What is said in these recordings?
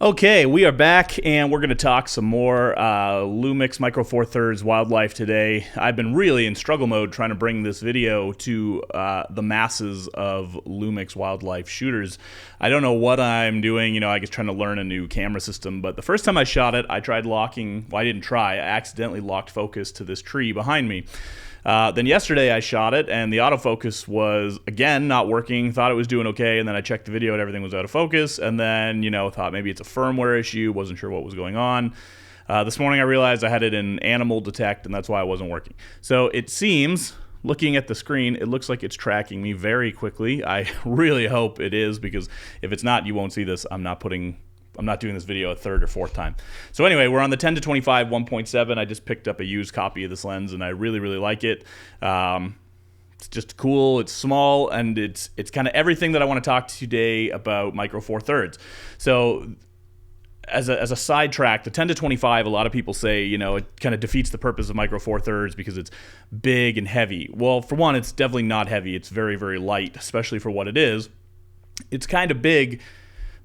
Okay, we are back, and we're going to talk some more Lumix Micro Four Thirds wildlife today. I've been really in struggle mode trying to bring this video to the masses of Lumix wildlife shooters. I don't know what I'm doing, I guess trying to learn a new camera system, but the first time I shot it, I tried locking, well, I didn't try, I accidentally locked focus to this tree behind me. Then yesterday I shot it, and the autofocus was, again, not working. Thought it was doing okay, and then I checked the video and everything was out of focus, and then, thought maybe it's a firmware issue, wasn't sure what was going on. This morning I realized I had it in animal detect, and that's why it wasn't working. So it seems, looking at the screen, it looks like it's tracking me very quickly. I really hope it is, because if it's not, you won't see this. I'm not doing this video a third or fourth time. So anyway, we're on the 10 to 25 1.7. I just picked up a used copy of this lens, and I really, really like it. It's just cool. It's small, and it's kind of everything that I want to talk today about Micro Four Thirds. So as a sidetrack, the 10 to 25, a lot of people say, it kind of defeats the purpose of Micro Four Thirds because it's big and heavy. Well, for one, it's definitely not heavy. It's very, very light, especially for what it is. It's kind of big,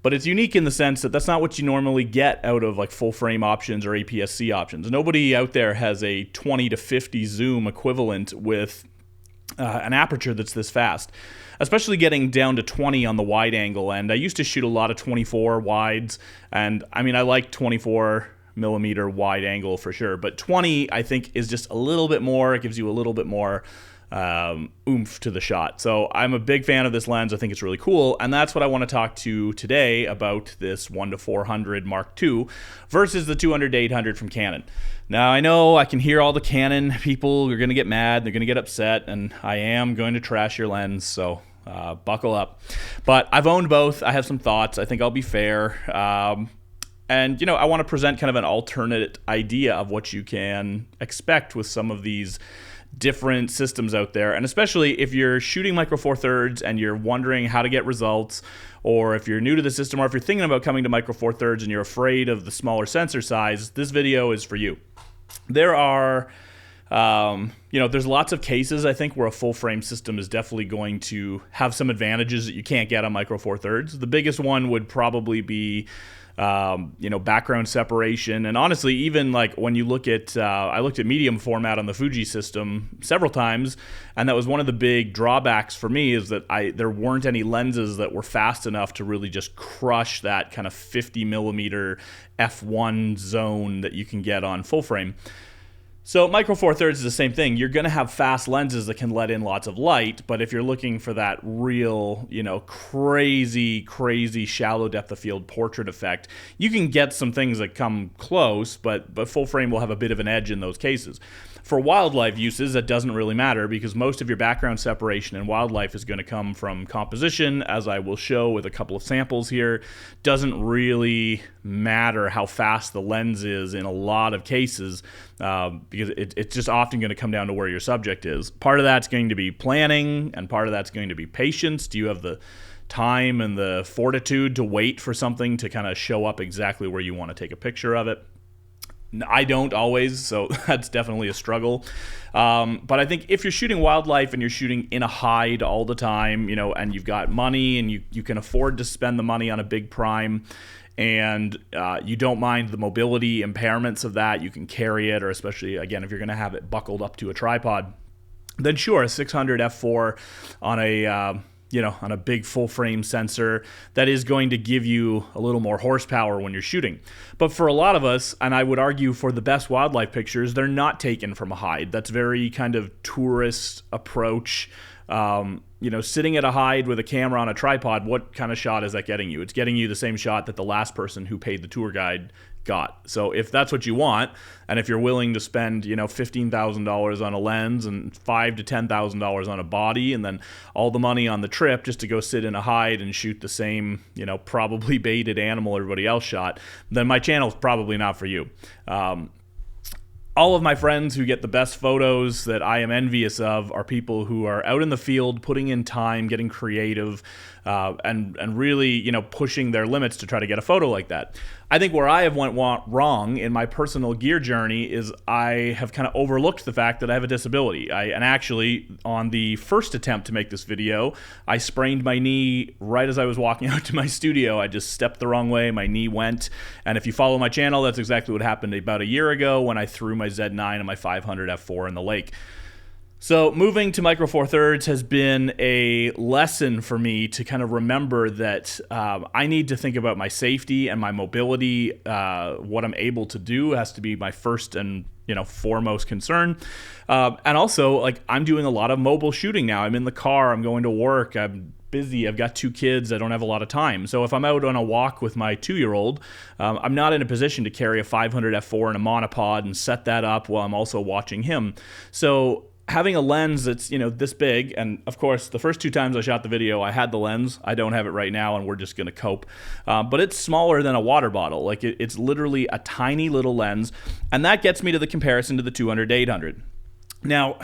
but it's unique in the sense that that's not what you normally get out of like full frame options or APS-C options. Nobody out there has a 20 to 50 zoom equivalent with an aperture that's this fast, especially getting down to 20 on the wide angle. And I used to shoot a lot of 24 wides, and I like 24 millimeter wide angle for sure, but 20 I think is just a little bit more. It gives you a little bit more oomph to the shot. So I'm a big fan of this lens. I think it's really cool, and that's what I want to talk to today about this 1 to 400 Mark II versus the 200 to 800 from Canon. Now I know I can hear all the Canon people are going to get mad, they're going to get upset, and I am going to trash your lens, so buckle up. But I've owned both. I have some thoughts. I think I'll be fair. And, I want to present kind of an alternate idea of what you can expect with some of these different systems out there. And especially if you're shooting Micro Four Thirds and you're wondering how to get results, or if you're new to the system, or if you're thinking about coming to Micro Four Thirds and you're afraid of the smaller sensor size, this video is for you. There are, there's lots of cases, I think, where a full frame system is definitely going to have some advantages that you can't get on Micro Four Thirds. The biggest one would probably be background separation. And honestly, even like when you look at, I looked at medium format on the Fuji system several times, and that was one of the big drawbacks for me, is that there weren't any lenses that were fast enough to really just crush that kind of 50 millimeter f1 zone that you can get on full frame. So Micro Four Thirds is the same thing. You're going to have fast lenses that can let in lots of light, but if you're looking for that real, crazy shallow depth of field portrait effect, you can get some things that come close, but full frame will have a bit of an edge in those cases. For wildlife uses, that doesn't really matter, because most of your background separation in wildlife is going to come from composition, as I will show with a couple of samples here. Doesn't really matter how fast the lens is in a lot of cases, because it's just often going to come down to where your subject is. Part of that's going to be planning, and part of that's going to be patience. Do you have the time and the fortitude to wait for something to kind of show up exactly where you want to take a picture of it? I don't always, so that's definitely a struggle. But I think if you're shooting wildlife and you're shooting in a hide all the time, and you've got money and you can afford to spend the money on a big prime, and you don't mind the mobility impairments of that, you can carry it, or especially, again, if you're going to have it buckled up to a tripod, then sure, a 600 f4 on a big full frame sensor, that is going to give you a little more horsepower when you're shooting. But for a lot of us, and I would argue for the best wildlife pictures, they're not taken from a hide. That's very kind of tourist approach. Sitting at a hide with a camera on a tripod, what kind of shot is that getting you? It's getting you the same shot that the last person who paid the tour guide got. So if that's what you want, and if you're willing to spend, $15,000 on a lens and $5,000 to $10,000 on a body, and then all the money on the trip just to go sit in a hide and shoot the same, probably baited animal everybody else shot, then my channel is probably not for you. All of my friends who get the best photos that I am envious of are people who are out in the field, putting in time, getting creative, and really, you know, pushing their limits to try to get a photo like that. I think where I have went wrong in my personal gear journey is I have kind of overlooked the fact that I have a disability. And actually, on the first attempt to make this video, I sprained my knee right as I was walking out to my studio. I just stepped the wrong way, my knee went. And if you follow my channel, that's exactly what happened about a year ago when I threw my Z9 and my 500 f4 in the lake. So moving to Micro Four Thirds has been a lesson for me to kind of remember that I need to think about my safety and my mobility. What I'm able to do has to be my first and foremost concern. And also, like, I'm doing a lot of mobile shooting now. I'm in the car, I'm going to work, I'm busy, I've got 2 kids, I don't have a lot of time. So if I'm out on a walk with my 2-year-old, I'm not in a position to carry a 500 f4 in a monopod and set that up while I'm also watching him. So having a lens that's, this big, and of course, the first 2 times I shot the video, I had the lens. I don't have it right now, and we're just going to cope. But it's smaller than a water bottle. Like, it's literally a tiny little lens, and that gets me to the comparison to the 200-800. Now,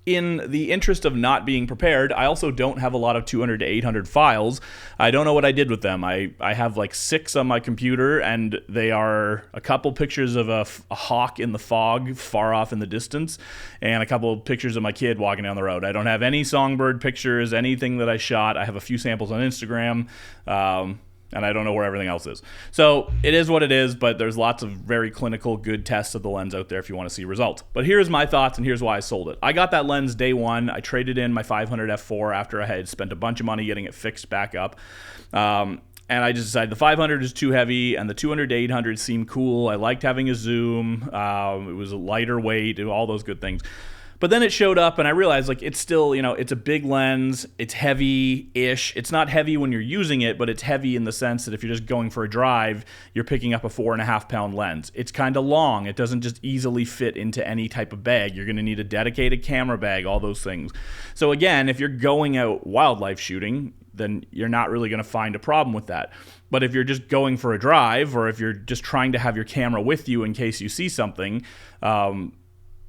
in the interest of not being prepared, I also don't have a lot of 200-800 files. I don't know what I did with them. I have like 6 on my computer, and they are a couple pictures of a hawk in the fog far off in the distance, and a couple pictures of my kid walking down the road. I don't have any songbird pictures, anything that I shot. I have a few samples on Instagram, and I don't know where everything else is. So it is what it is, but there's lots of very clinical, good tests of the lens out there if you want to see results. But here's my thoughts, and here's why I sold it. I got that lens day one. I traded in my 500 f4 after I had spent a bunch of money getting it fixed back up. And I just decided the 500 is too heavy, and the 200-800 seemed cool. I liked having a zoom. It was a lighter weight, all those good things. But then it showed up, and I realized, like, it's still, it's a big lens. It's heavy-ish. It's not heavy when you're using it, but it's heavy in the sense that if you're just going for a drive, you're picking up a 4.5-pound lens. It's kind of long. It doesn't just easily fit into any type of bag. You're going to need a dedicated camera bag, all those things. So again, if you're going out wildlife shooting, then you're not really going to find a problem with that. But if you're just going for a drive, or if you're just trying to have your camera with you in case you see something,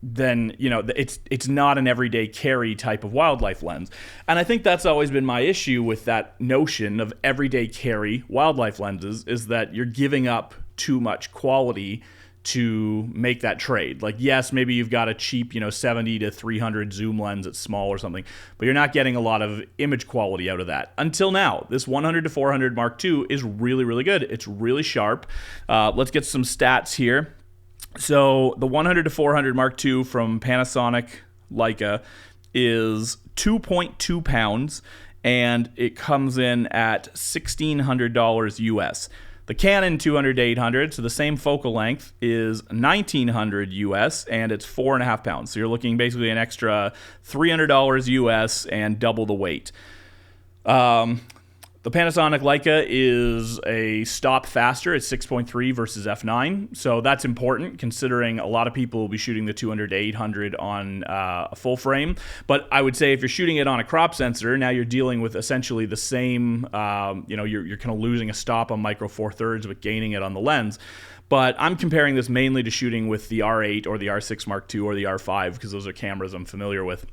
then it's not an everyday carry type of wildlife lens. And I think that's always been my issue with that notion of everyday carry wildlife lenses, is that you're giving up too much quality to make that trade. Like, yes, maybe you've got a cheap 70-300 zoom lens that's small or something, but you're not getting a lot of image quality out of that. Until now, this 100-400 Mark II is really, really good. It's really sharp. Let's get some stats here. So the 100-400 Mark II from Panasonic Leica is 2.2 pounds, and it comes in at $1,600 US. The Canon 200-800, so the same focal length, is $1,900 US, and it's 4.5 pounds. So you're looking basically an extra $300 US and double the weight. The Panasonic Leica is a stop faster. It's 6.3 versus f9. So that's important, considering a lot of people will be shooting the 200-800 on a full frame. But I would say if you're shooting it on a crop sensor, now you're dealing with essentially the same, you're kind of losing a stop on Micro Four Thirds but gaining it on the lens. But I'm comparing this mainly to shooting with the R8 or the R6 Mark II or the R5, because those are cameras I'm familiar with.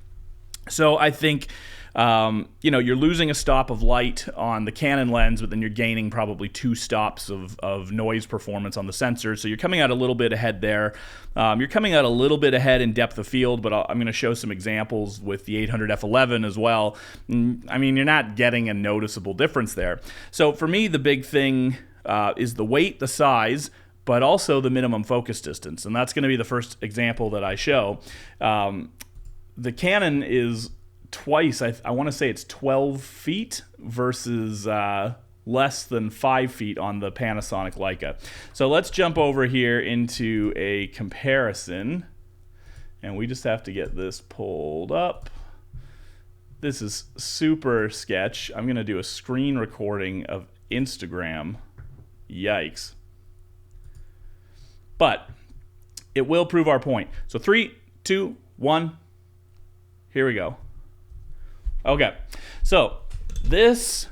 So I think, you're losing a stop of light on the Canon lens, but then you're gaining probably 2 stops of noise performance on the sensor. So you're coming out a little bit ahead there. You're coming out a little bit ahead in depth of field, but I'm going to show some examples with the 800 f11 as well. I mean, you're not getting a noticeable difference there. So for me, the big thing is the weight, the size, but also the minimum focus distance. And that's going to be the first example that I show. The Canon is twice, I want to say it's 12 feet versus less than 5 feet on the Panasonic Leica. So let's jump over here into a comparison, and we just have to get this pulled up. This is super sketch. I'm going to do a screen recording of Instagram. Yikes. But it will prove our point. So 3, 2, 1. Here we go. Okay, so this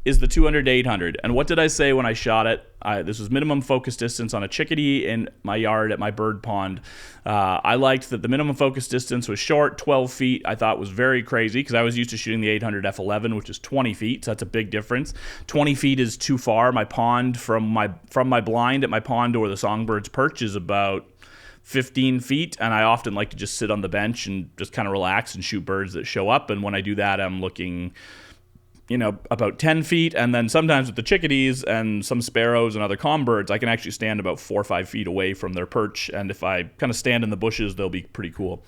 is the 200-800. And what did I say when I shot it? This was minimum focus distance on a chickadee in my yard at my bird pond. I liked that the minimum focus distance was short, 12 feet. I thought was very crazy because I was used to shooting the 800 f11, which is 20 feet. So that's a big difference. 20 feet is too far. My pond from my blind at my pond to where the songbirds perch is about 15 feet, and I often like to just sit on the bench and just kind of relax and shoot birds that show up. And when I do that, I'm looking, about 10 feet. And then sometimes with the chickadees and some sparrows and other comm birds, I can actually stand about 4 or 5 feet away from their perch. And if I kind of stand in the bushes, they'll be pretty cool.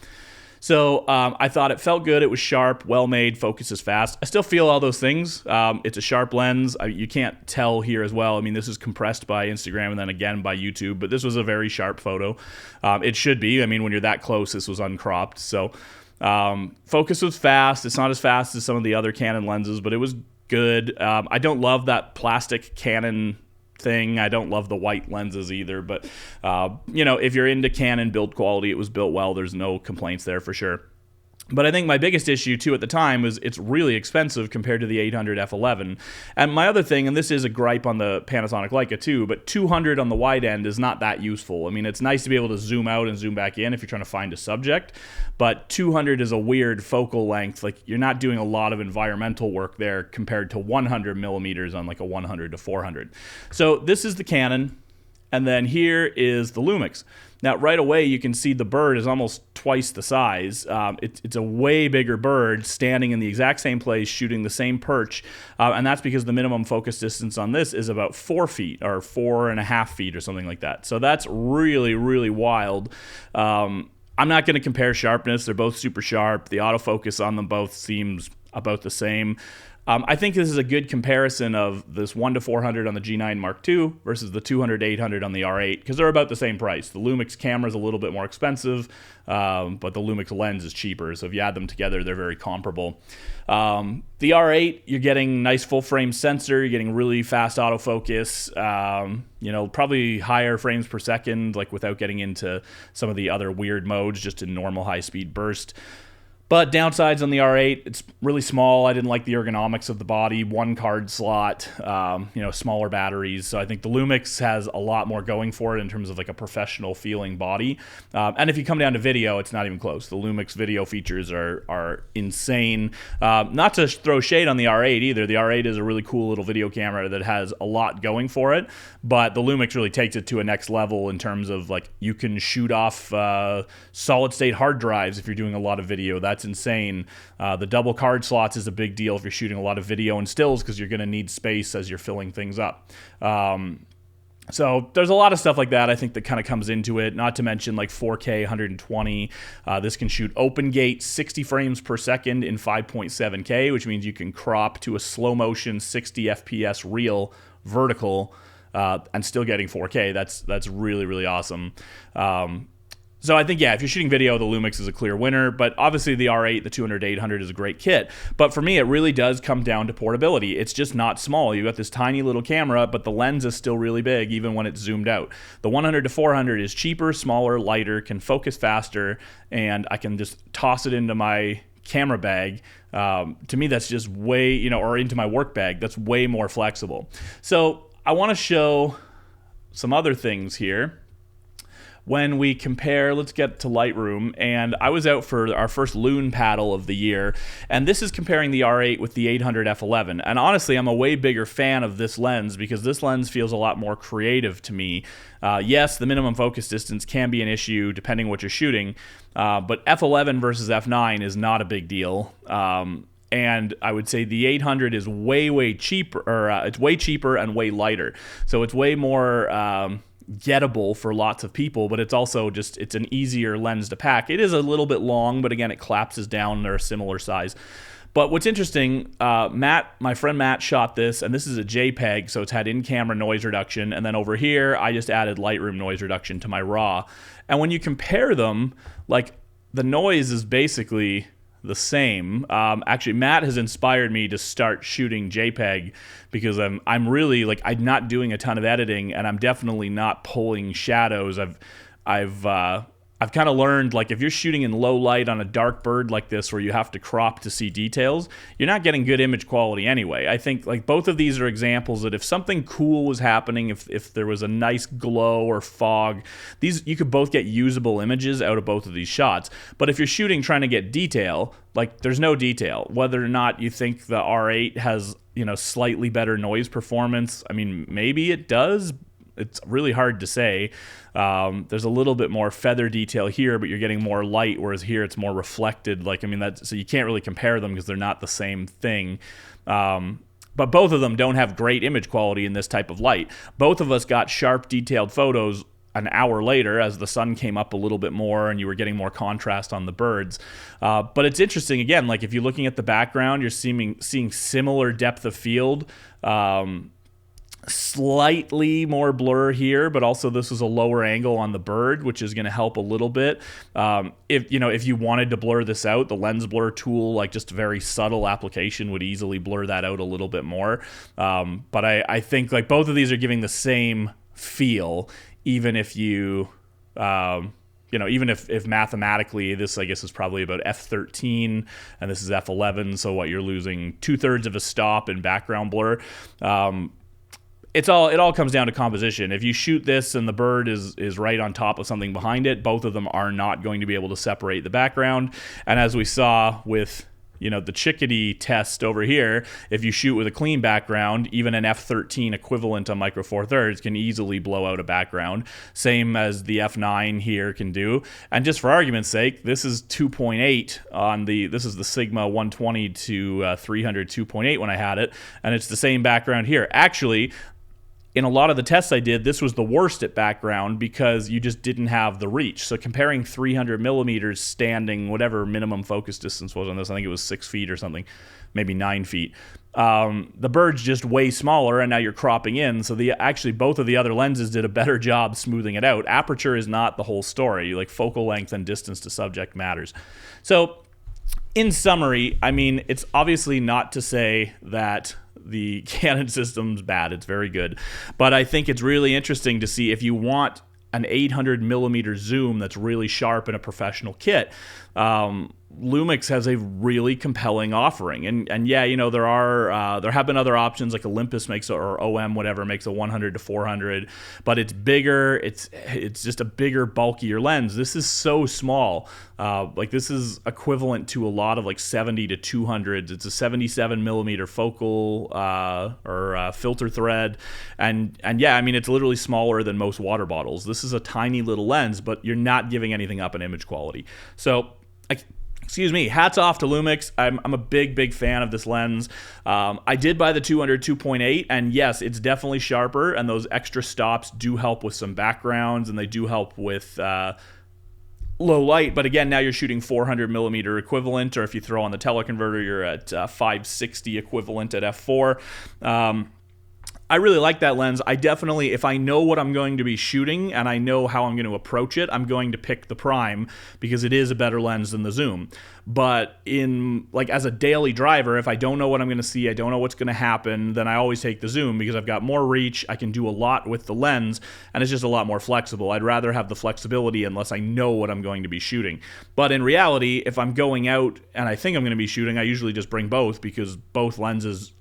So I thought it felt good. It was sharp, well-made, focuses fast. I still feel all those things. It's a sharp lens. You can't tell here as well. I mean, this is compressed by Instagram and then again by YouTube, but this was a very sharp photo. It should be. I mean, when you're that close, this was uncropped. So focus was fast. It's not as fast as some of the other Canon lenses, but it was good. I don't love that plastic Canon thing. I don't love the white lenses either, but if you're into Canon build quality, it was built well. There's no complaints there for sure. But I think my biggest issue, too, at the time was it's really expensive compared to the 800 f11. And my other thing, and this is a gripe on the Panasonic Leica, too, but 200 on the wide end is not that useful. I mean, it's nice to be able to zoom out and zoom back in if you're trying to find a subject, but 200 is a weird focal length. Like, you're not doing a lot of environmental work there compared to 100 millimeters on like a 100 to 400. So this is the Canon, and then here is the Lumix. Now, right away, you can see the bird is almost twice the size. It's a way bigger bird standing in the exact same place, shooting the same perch, and that's because the minimum focus distance on this is about 4 feet or 4.5 feet or something like that. So that's really, really wild. I'm not going to compare sharpness. They're both super sharp. The autofocus on them both seems about the same. I think this is a good comparison of this 1:400 on the G9II versus the 200-800 on the R8 because they're about the same price. The Lumix camera is a little bit more expensive, but the Lumix lens is cheaper. So if you add them together, they're very comparable. The R8, you're getting nice full-frame sensor. You're getting really fast autofocus. Probably higher frames per second, like without getting into some of the other weird modes, just in normal high-speed burst. But downsides on the R8, it's really small. I didn't like the ergonomics of the body. One card slot, smaller batteries. So I think the Lumix has a lot more going for it in terms of like a professional feeling body. And if you come down to video, it's not even close. The Lumix video features are insane. Not to throw shade on the R8 either. The R8 is a really cool little video camera that has a lot going for it. But the Lumix really takes it to a next level in terms of like you can shoot off solid state hard drives if you're doing a lot of video. That's insane. The double card slots is a big deal if you're shooting a lot of video and stills because you're going to need space as you're filling things up. So there's a lot of stuff like that I think that kind of comes into it, not to mention like 4K 120. This can shoot open gate 60 frames per second in 5.7K, which means you can crop to a slow motion 60 FPS real vertical and still getting 4K. That's really, really awesome. So I think, if you're shooting video, the Lumix is a clear winner, but obviously the R8, the 200-800 is a great kit. But for me, it really does come down to portability. It's just not small. You've got this tiny little camera, but the lens is still really big, even when it's zoomed out. The 100-400 is cheaper, smaller, lighter, can focus faster, and I can just toss it into my camera bag. To me, that's just way, or into my work bag. That's way more flexible. So I want to show some other things here. When we compare, let's get to Lightroom, and I was out for our first loon paddle of the year, and this is comparing the R8 with the 800 f11. And honestly, I'm a way bigger fan of this lens because this lens feels a lot more creative to me. Yes, the minimum focus distance can be an issue depending what you're shooting, but f11 versus f9 is not a big deal. And I would say the 800 is way cheaper, or it's way cheaper and way lighter. So it's way more gettable for lots of people, but it's also it's an easier lens to pack. It is a little bit long, but again, it collapses down. They're a similar size. But what's interesting, my friend Matt shot this, and this is a JPEG, so it's had in-camera noise reduction, and then over here, I just added Lightroom noise reduction to my RAW. And when you compare them, like, the noise is basically the same. Actually, Matt has inspired me to start shooting JPEG because I'm really I'm not doing a ton of editing, and I'm definitely not pulling shadows. I've I've kind of learned, like, if you're shooting in low light on a dark bird like this where you have to crop to see details, you're not getting good image quality anyway. I think, like, both of these are examples that if something cool was happening, if there was a nice glow or fog, you could both get usable images out of both of these shots. But if you're shooting trying to get detail, like, there's no detail. Whether or not you think the R8 has, slightly better noise performance, I mean, maybe it does. It's really hard to say. There's a little bit more feather detail here, but you're getting more light, whereas here it's more reflected. So you can't really compare them because they're not the same thing. But both of them don't have great image quality in this type of light. Both of us got sharp, detailed photos an hour later as the sun came up a little bit more and you were getting more contrast on the birds. But it's interesting, again, like if you're looking at the background, you're seeing similar depth of field. Slightly more blur here, but also this is a lower angle on the bird, which is going to help a little bit. If you wanted to blur this out, the lens blur tool, like just a very subtle application, would easily blur that out a little bit more. But I think like both of these are giving the same feel, even if even if mathematically this, I guess, is probably about f13 and this is f11, so what, you're losing 2/3 of a stop in background blur. It all comes down to composition. If you shoot this and the bird is right on top of something behind it, both of them are not going to be able to separate the background. And as we saw with the chickadee test over here, if you shoot with a clean background, even an f13 equivalent on Micro Four Thirds can easily blow out a background, same as the f9 here can do. And just for argument's sake, this is 2.8 on this is the Sigma 120 to 300 2.8 when I had it, and it's the same background here. Actually, in a lot of the tests I did, this was the worst at background because you just didn't have the reach. So comparing 300 millimeters standing, whatever minimum focus distance was on this, I think it was 6 feet or something, maybe 9 feet. The bird's just way smaller, and now you're cropping in. So actually both of the other lenses did a better job smoothing it out. Aperture is not the whole story. Like focal length and distance to subject matters. So in summary, I mean, it's obviously not to say that the Canon system's bad. It's very good. But I think it's really interesting to see if you want an 800 millimeter zoom that's really sharp in a professional kit. Lumix has a really compelling offering, and yeah, there have been other options like Olympus makes or OM whatever makes a 100 to 400, but it's bigger. It's just a bigger, bulkier lens. This is so small. Like this is equivalent to a lot of like 70 to 200s. It's a 77 millimeter focal or filter thread, and yeah, I mean it's literally smaller than most water bottles. This is a tiny little lens, but you're not giving anything up in image quality. So excuse me, hats off to Lumix. I'm a big fan of this lens. I did buy the 200 2.8, and yes, it's definitely sharper, and those extra stops do help with some backgrounds, and they do help with low light. But again, now you're shooting 400 millimeter equivalent, or if you throw on the teleconverter, you're at 560 equivalent at f4. I really like that lens. I definitely, if I know what I'm going to be shooting and I know how I'm going to approach it, I'm going to pick the prime because it is a better lens than the zoom. But as a daily driver, if I don't know what I'm going to see, I don't know what's going to happen, then I always take the zoom because I've got more reach, I can do a lot with the lens, and it's just a lot more flexible. I'd rather have the flexibility unless I know what I'm going to be shooting. But in reality, if I'm going out and I think I'm going to be shooting, I usually just bring both because both lenses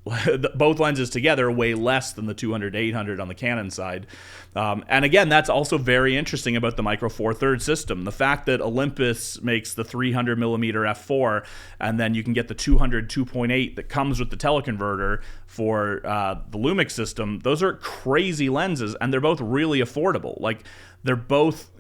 together weigh less than the 200 800 on the Canon side. And again, that's also very interesting about the Micro Four Thirds system. The fact that Olympus makes the 300 millimeter f4, and then you can get the 200 2.8 that comes with the teleconverter for the Lumix system. Those are crazy lenses, and they're both really affordable. Like they're both,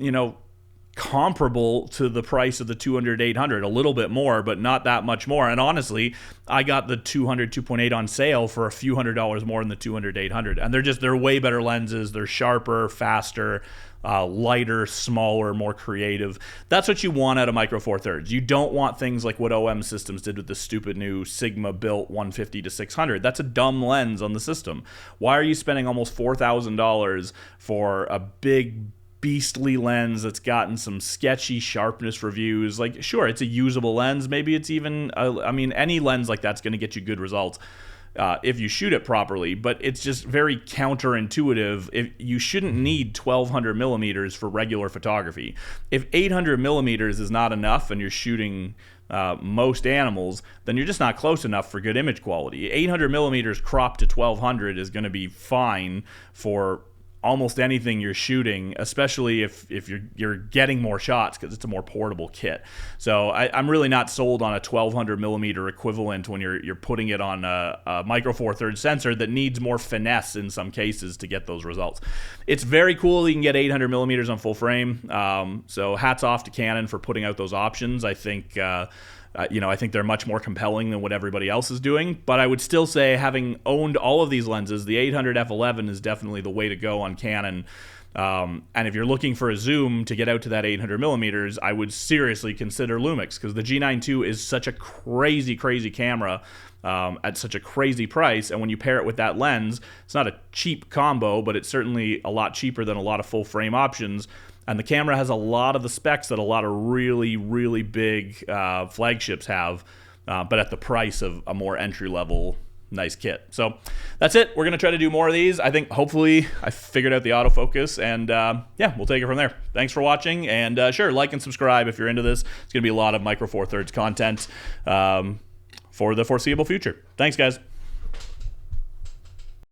comparable to the price of the 200 800, a little bit more, but not that much more. And honestly, I got the 200 2.8 on sale for a few $100s more than the 200 800. And they're way better lenses. They're sharper, faster, lighter, smaller, more creative. That's what you want out of Micro Four Thirds. You don't want things like what OM Systems did with the stupid new Sigma built 150 to 600. That's a dumb lens on the system. Why are you spending almost $4,000 for a big beastly lens that's gotten some sketchy sharpness reviews? Like, sure, it's a usable lens. Maybe it's even, any lens like that's going to get you good results. if you shoot it properly, but it's just very counterintuitive. You shouldn't need 1200 millimeters for regular photography. If 800 millimeters is not enough and you're shooting most animals, then you're just not close enough for good image quality. 800 millimeters cropped to 1200 is going to be fine for almost anything you're shooting, especially if you're getting more shots, because it's a more portable kit. So I'm really not sold on a 1200 millimeter equivalent when you're putting it on a micro four thirds sensor that needs more finesse in some cases to get those results. It's very cool that you can get 800 millimeters on full frame. So hats off to Canon for putting out those options. I think I think they're much more compelling than what everybody else is doing. But I would still say, having owned all of these lenses, the 800 f11 is definitely the way to go on Canon. And if you're looking for a zoom to get out to that 800 millimeters, I would seriously consider Lumix, because the G9II is such a crazy camera at such a crazy price. And when you pair it with that lens, it's not a cheap combo, but it's certainly a lot cheaper than a lot of full frame options. And the camera has a lot of the specs that a lot of really big flagships have, but at the price of a more entry-level nice kit. So that's it. We're going to try to do more of these. I think hopefully I figured out the autofocus, and yeah, we'll take it from there. Thanks for watching, and sure, like and subscribe if you're into this. It's going to be a lot of Micro Four Thirds content for the foreseeable future. Thanks, guys.